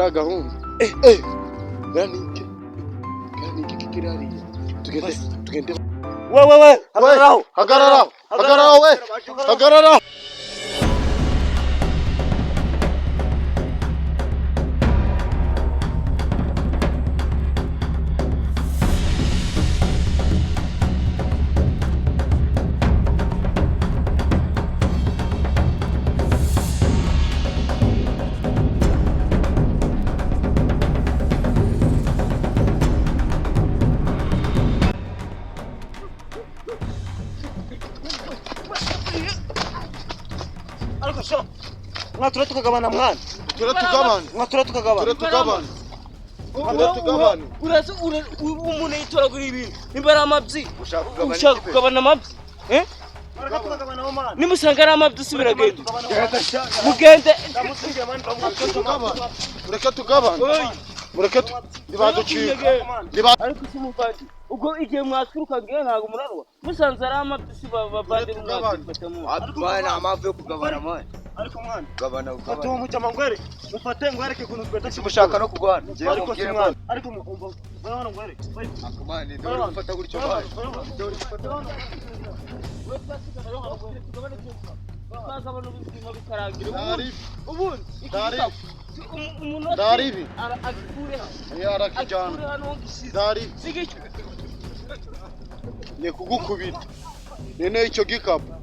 ya gahunda. Ganike kikirariye. Tugende. We hagararaho. Ariko sho mwatura tukagabana mwana. Turatugabana. Uraza umuntu yitoragura ibintu. Nimbara amabyi. Ushaka kugabana amabyi. Nimusanga ari amabyi usubiragenda. Mugende. Mureke tugabana. Nibaduciye. Ariko simuvandi. Ubwo igihe mwatwiruka ngiye ntago murarwa. Musanze ari amabyi sibavandi mwafatamo. Abana amavu yo kugabana mwana. Ariko mwana gabana fata uwo mucama ngwere mufate ngwereke kuntu tweta simushaka no kugwana ngiye ariko mubwire mwana ariko umva bana ngwere akumane ndore gufata gutyo mwana ndore gufata Daribi yarakijana Daribi ye kugukubita nene icyo gikapu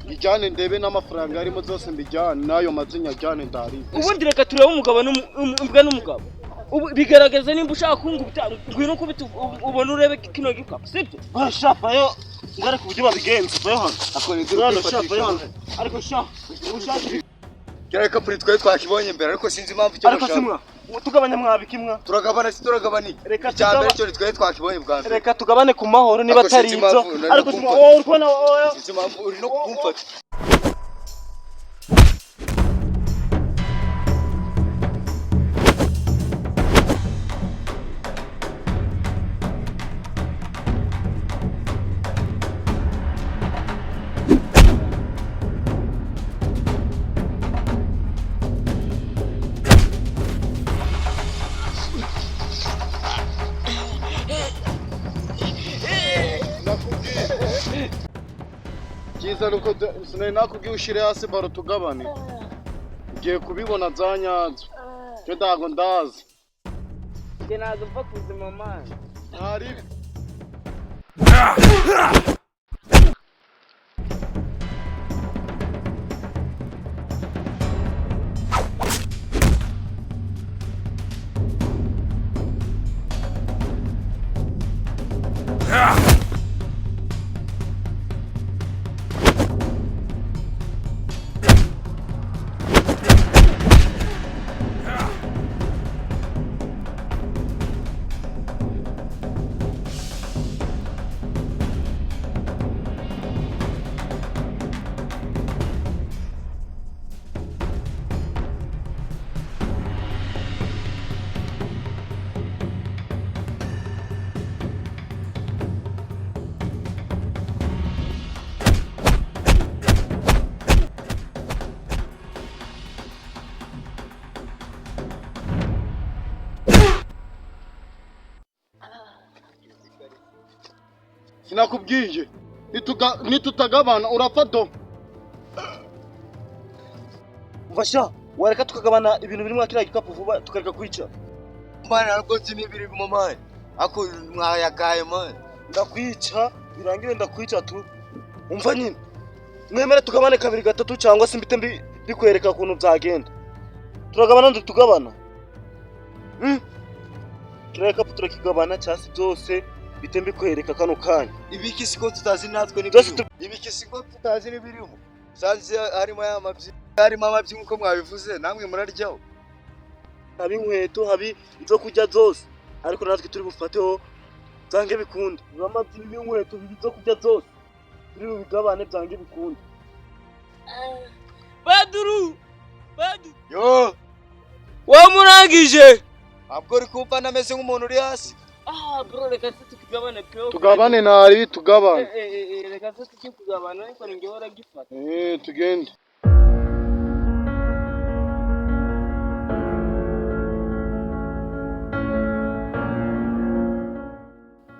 ijyane ndebe n'amafaranga arimo zose mbijyane nayo mazinya jyane Daribi ubundi reka turebe umugabo n'imbwa n'umugabo bigaragaza nimba ushaka kungubita ngwino kubita ubona urebe kino gikapu sibyo shafayo ngare kubyo babigenza bayo hano akone duro shafayo ariko sha ushaka kera kapuri twaye twakibonye mbere ariko sinzi impamvu cyo ariko simwa tugabanya mwabikimwa turagabana si turagabani cyambere cyo twaye twakibonye bwa mbere reka tugabane ku mahoro niba atari ibyo ariko simwa urikona sinzi impamvu uri no kumfata Kiza nuko sinari nakubwiye ushire hasi baro tugabane ugiye kubibona zanyazo cyo ndago ndazi nazo mfa kuzima mama Daribi Sinakubwiye nitutagabana urafado Mfasha wareka tukagabana ibintu birimo kiriya gikapu vuba tukareka kwica mwana ariko sinibiri mu mama ako mwayagaye man ndakwica birangire ndakwica tu umva nyine mwemere tugabane kabiri gatatu cyangwa se mbite bikwereka kuntu byagenda turagabana ndutugabana kiriya gikapu turakigabana cyasi byose bitembe kwereka kano kanya ibiki siko tutazi natwe ibiki siko tutazi nibirimo sanze harimo harimo amabyi nkuko mwabivuze namwe muraryaho habi inkweto habi izo kujya zose ariko natwe turi bufateho zange bikunde amabyi n'inkweto bizo kujya zose turi bigabane byange bikunde Baduru yo wamurangije abwo uri kumva nameze nk'umuntu uri hasi bro reka tukigabane tugabane nari tugabane reka tukigabane ariko ngehora gifata tugende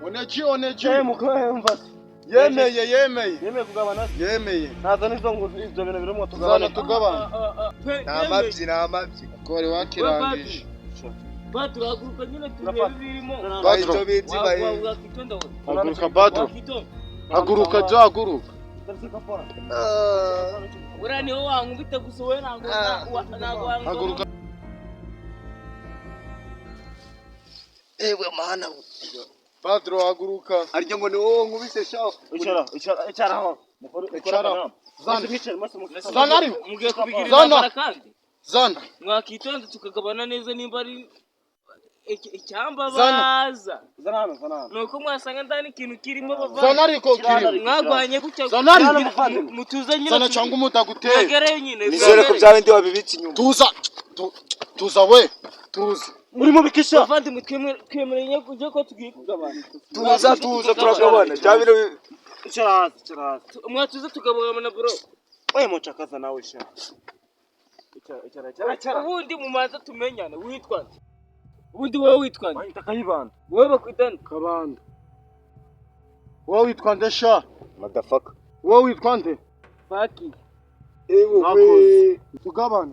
Oneji. Mukohe mva. Yemeye kugabana. Yemeye. Naza nizo ngo ibyo bintu birimo Zana tugabana. tugabana. Namabyi. Kore wakirangije. Badru haguruka nyine turebe birimo. Bahito bizi bayi. Wakitonda wowe. Haguruka Badru. Haguruka haguruka. Uriya niho wankubita gusa wowe ntabwo wankubita. Haguruka. Ewe mana. Badru haguruka. Arya ngo ni wowe nkubise shaho. Icara aho. Icara. Zana ari. Mugiye kubigirira amara kandi. Zana. Mwakitonda tukagabana neza nimba ari icyamba baza. Zana. Nuko mwasanga ndani ikintu kirimo bava. Zana ariko kiri. Mwagwanye gutya. Zana ari. Mutuze nyine. Zana cyangwa umutaguteye. Mwegere nyine. Nizere ko byawe ndi wabibitse inyuma. Tuza we. Tuza. Muri mu bikisha. Bavandi mutwemereye kujya ko tugiye kugabana. Tuza turagabana. Cyabiro Icara. Mwatuze tugabana na bro. Oya mucakaza nawe sha. Icara. Ubundi mumanza tumenyana witwa nde? Ubundi wowe witwa nde? Bahita Kayibanda. Wowe bakwitana Kabanda. Wowe witwa nde sha? motherfucker. Wowe witwa nde? Faki. Ewe Tugabane.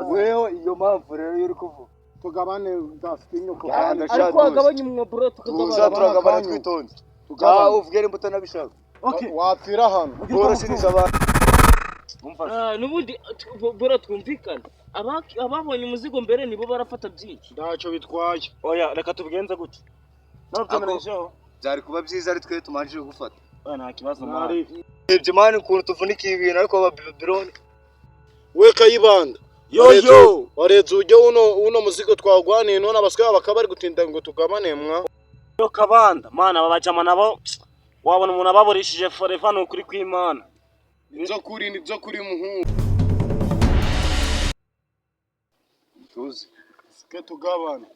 wewe iyo mpamvu rero uri kuvuga. Tugabane dafinyo ko. Ariko wagabanye umwe bro Tuza tukagabana. turagabana twitonze. Tugabane. Uvugere imbuto nabishaka. Okay. Wapfira hano. Boroshiriza abantu. Nubundi bro twumvikana. Ababonye umuzigo mbere nibo barafata byinshi. Ntacyo bitwaye. Oya reka tubigenze gutyo. Nawe byemerejeho. Byari kuba byiza ari twe tumanjije gufata. Oya nta kibazo Nari. Ibyo mani ukuntu tuvunika ibintu ariko Babylon. We Kayibanda. Yo. Wareze ujye uno muzigo twagwaniye none abaswa bakaba bari gutinda ngo tugabane mwa. Yo Kabanda. Mana babajama nabo. Wabona umuntu ababorishije forever no kuri kw'Imana. Nzo kuri muhungu. Tuzi. Sike tugabane.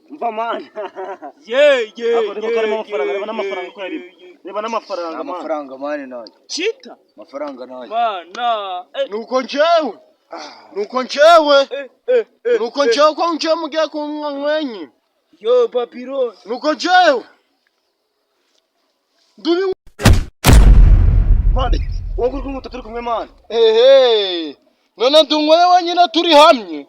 Mva mana. Reba n'amafaranga ko yari. Reba n'amafaranga mana. Amafaranga mani nayo. Chita. Amafaranga nayo. Mana. Nuko njewe. Nuko njewe ko njewe mugiye kumwa mwenyi. Yo Babylon. Nuko njewe. Dubi Mani. Wowe uri kumwe turi kumwe mana. none ndungwe wenyine turi hamwe.